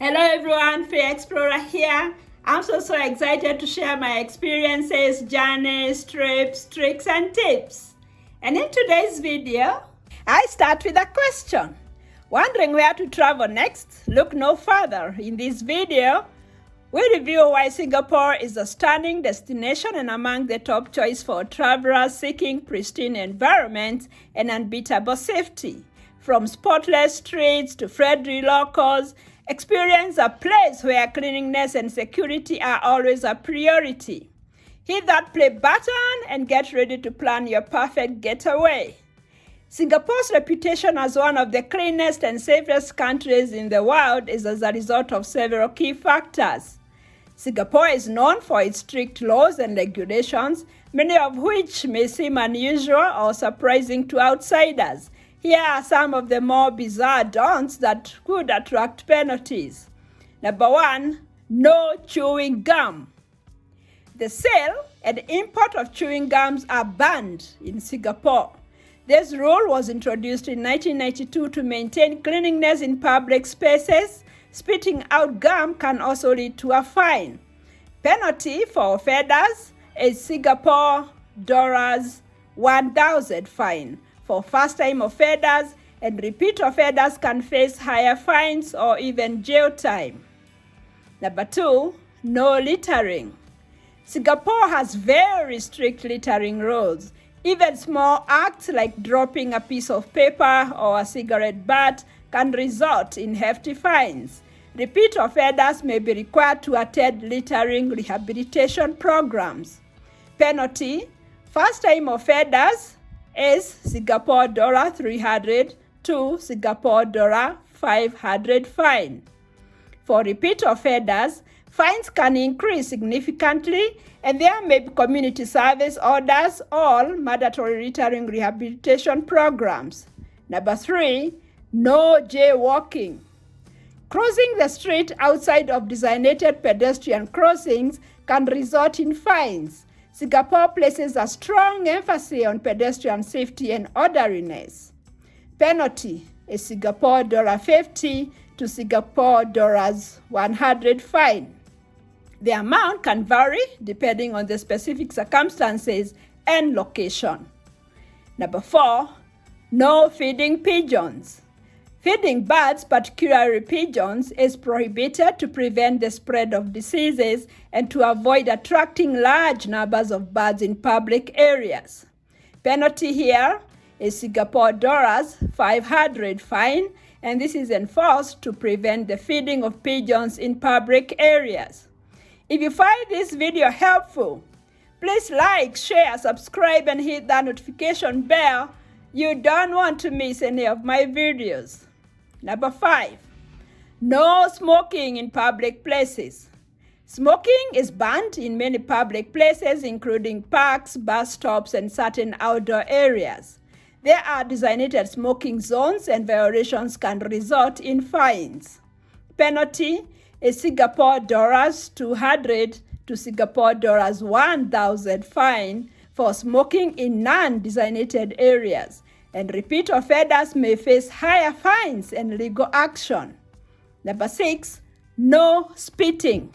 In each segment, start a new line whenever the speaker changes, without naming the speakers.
Hello everyone, Fay Explorer here. I'm so excited to share my experiences, journeys, trips, tricks and tips. And in today's video, I start with a question. Wondering where to travel next? Look no further. In this video, we review why Singapore is a stunning destination and among the top choice for travelers seeking pristine environments and unbeatable safety. From spotless streets to friendly locals, experience a place where cleanliness and security are always a priority. Hit that play button and get ready to plan your perfect getaway. Singapore's reputation as one of the cleanest and safest countries in the world is as a result of several key factors. Singapore is known for its strict laws and regulations, many of which may seem unusual or surprising to outsiders. Here are some of the more bizarre don'ts that could attract penalties. Number 1, no chewing gum. The sale and import of chewing gums are banned in Singapore. This rule was introduced in 1992 to maintain cleanliness in public spaces. Spitting out gum can also lead to a fine. Penalty for offenders is Singapore dollars 1,000 fine. For first-time offenders and repeat offenders can face higher fines or even jail time. Number 2, no littering. Singapore has very strict littering rules. Even small acts like dropping a piece of paper or a cigarette butt can result in hefty fines. Repeat offenders may be required to attend littering rehabilitation programs. Penalty: first-time offenders is Singapore dollar 300 to Singapore dollar 500 fine. For repeat offenders, fines can increase significantly and there may be community service orders or mandatory littering rehabilitation programs. Number 3, no jaywalking. Crossing the street outside of designated pedestrian crossings can result in fines. Singapore places a strong emphasis on pedestrian safety and orderliness. Penalty is Singapore dollar 50 to Singapore dollars 100 fine. The amount can vary depending on the specific circumstances and location. Number 4, no feeding pigeons. Feeding birds, particularly pigeons, is prohibited to prevent the spread of diseases and to avoid attracting large numbers of birds in public areas. Penalty here is Singapore dollars 500 fine, and this is enforced to prevent the feeding of pigeons in public areas. If you find this video helpful, please like, share, subscribe, and hit that notification bell. You don't want to miss any of my videos. Number 5, no smoking in public places. Smoking is banned in many public places, including parks, bus stops, and certain outdoor areas. There are designated smoking zones and violations can result in fines. Penalty is Singapore dollars 200 to Singapore dollars 1,000 fine for smoking in non-designated areas, and repeat offenders may face higher fines and legal action. Number 6, no spitting.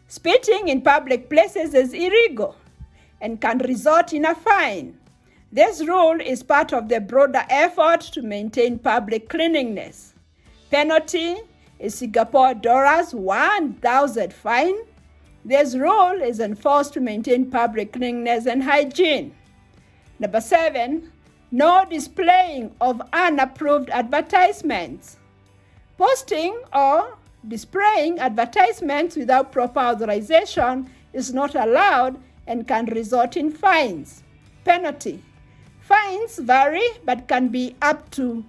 Spitting in public places is illegal and can result in a fine. This rule is part of the broader effort to maintain public cleanliness. Penalty is Singapore dollars 1,000 fine. This rule is enforced to maintain public cleanliness and hygiene. Number 7, no displaying of unapproved advertisements. Posting or displaying advertisements without proper authorization is not allowed and can result in fines. Penalty: fines vary but can be up to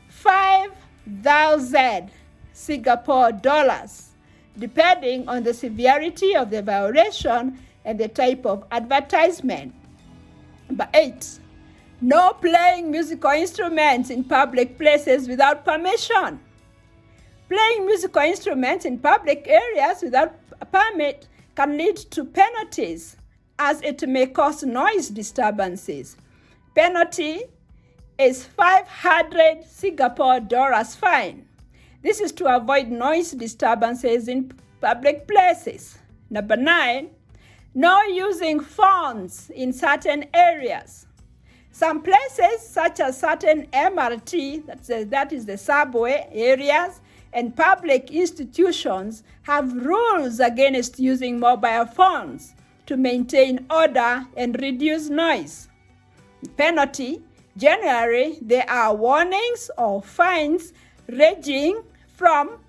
5,000 Singapore dollars, depending on the severity of the violation and the type of advertisement. Number 8, no playing musical instruments in public places without permission. Playing musical instruments in public areas without a permit can lead to penalties, as it may cause noise disturbances. Penalty is 500 Singapore dollars fine. This is to avoid noise disturbances in public places. Number 9, no using phones in certain areas. Some places, such as certain MRT, that is the subway areas, and public institutions have rules against using mobile phones to maintain order and reduce noise. Penalty, generally, there are warnings or fines ranging from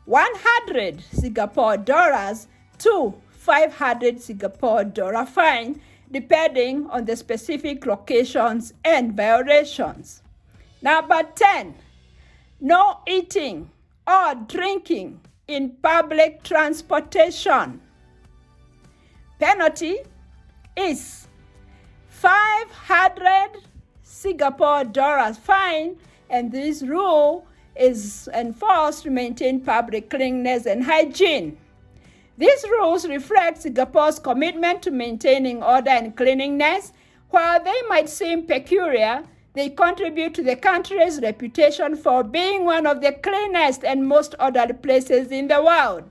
100 Singapore dollars to 500 Singapore dollar fine, depending on the specific locations and violations. Number 10, no eating or drinking in public transportation. Penalty is 500 Singapore dollars fine, and this rule is enforced to maintain public cleanliness and hygiene. These rules reflect Singapore's commitment to maintaining order and cleanliness. While they might seem peculiar, they contribute to the country's reputation for being one of the cleanest and most orderly places in the world.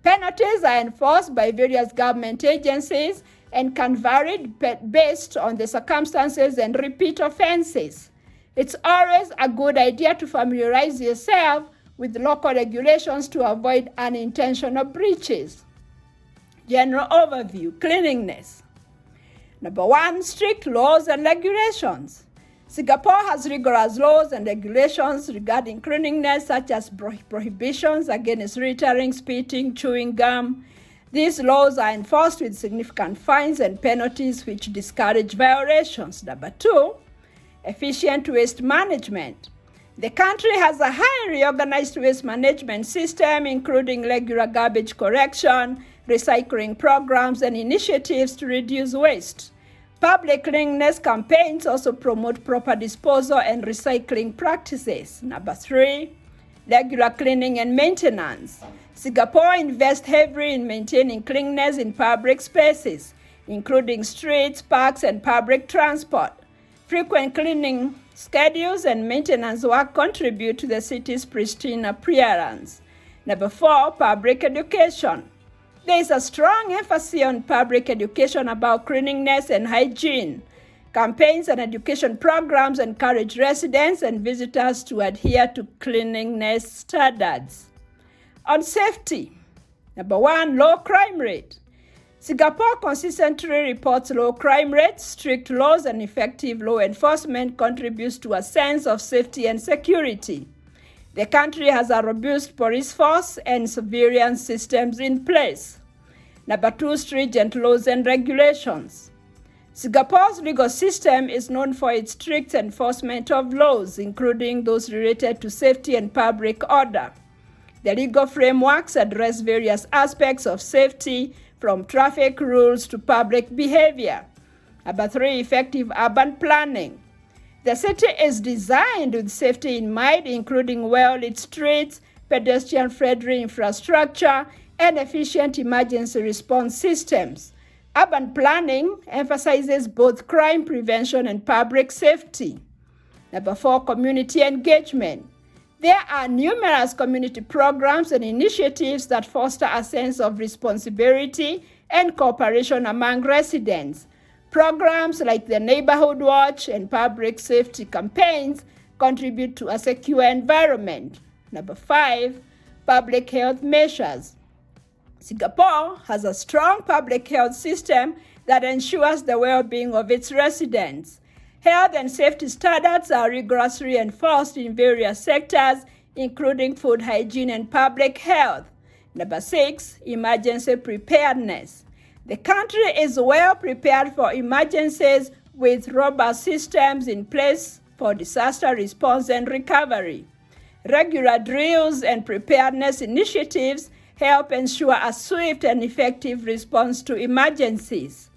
Penalties are enforced by various government agencies and can vary based on the circumstances and repeat offenses. It's always a good idea to familiarize yourself with local regulations to avoid unintentional breaches. General overview: cleanliness. Number 1, strict laws and regulations. Singapore has rigorous laws and regulations regarding cleanliness, such as prohibitions against littering, spitting, chewing gum. These laws are enforced with significant fines and penalties which discourage violations. Number 2, efficient waste management. The country has a highly organized waste management system, including regular garbage collection, recycling programs, and initiatives to reduce waste. Public cleanliness campaigns also promote proper disposal and recycling practices. Number 3, regular cleaning and maintenance. Singapore invests heavily in maintaining cleanliness in public spaces, including streets, parks, and public transport. Frequent cleaning schedules and maintenance work contribute to the city's pristine appearance. Number 4, public education. There is a strong emphasis on public education about cleanliness and hygiene. Campaigns and education programs encourage residents and visitors to adhere to cleanliness standards. On safety, number 1, low crime rate. Singapore consistently reports low crime rates. Strict laws and effective law enforcement contributes to a sense of safety and security. The country has a robust police force and surveillance systems in place. Number 2, stringent laws and regulations. Singapore's legal system is known for its strict enforcement of laws, including those related to safety and public order. The legal frameworks address various aspects of safety, from traffic rules to public behavior. Number 3, effective urban planning. The city is designed with safety in mind, including well-lit streets, pedestrian-friendly infrastructure, and efficient emergency response systems. Urban planning emphasizes both crime prevention and public safety. Number 4, community engagement. There are numerous community programs and initiatives that foster a sense of responsibility and cooperation among residents. Programs like the Neighborhood Watch and public safety campaigns contribute to a secure environment. Number 5, public health measures. Singapore has a strong public health system that ensures the well-being of its residents. Health and safety standards are rigorously enforced in various sectors, including food hygiene and public health. Number 6, emergency preparedness. The country is well prepared for emergencies with robust systems in place for disaster response and recovery. Regular drills and preparedness initiatives help ensure a swift and effective response to emergencies.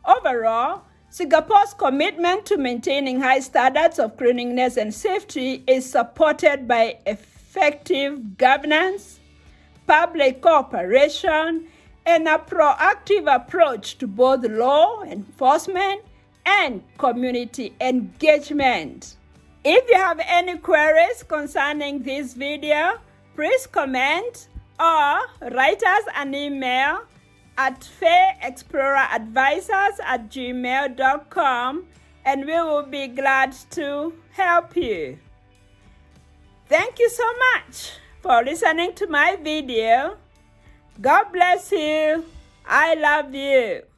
Overall, Singapore's commitment to maintaining high standards of cleanliness and safety is supported by effective governance, public cooperation, and a proactive approach to both law enforcement and community engagement. If you have any queries concerning this video, please comment or write us an email at Fay Explorer Advisors at gmail.com, and we will be glad to help you. Thank you so much for listening to my video. God bless you. I love you.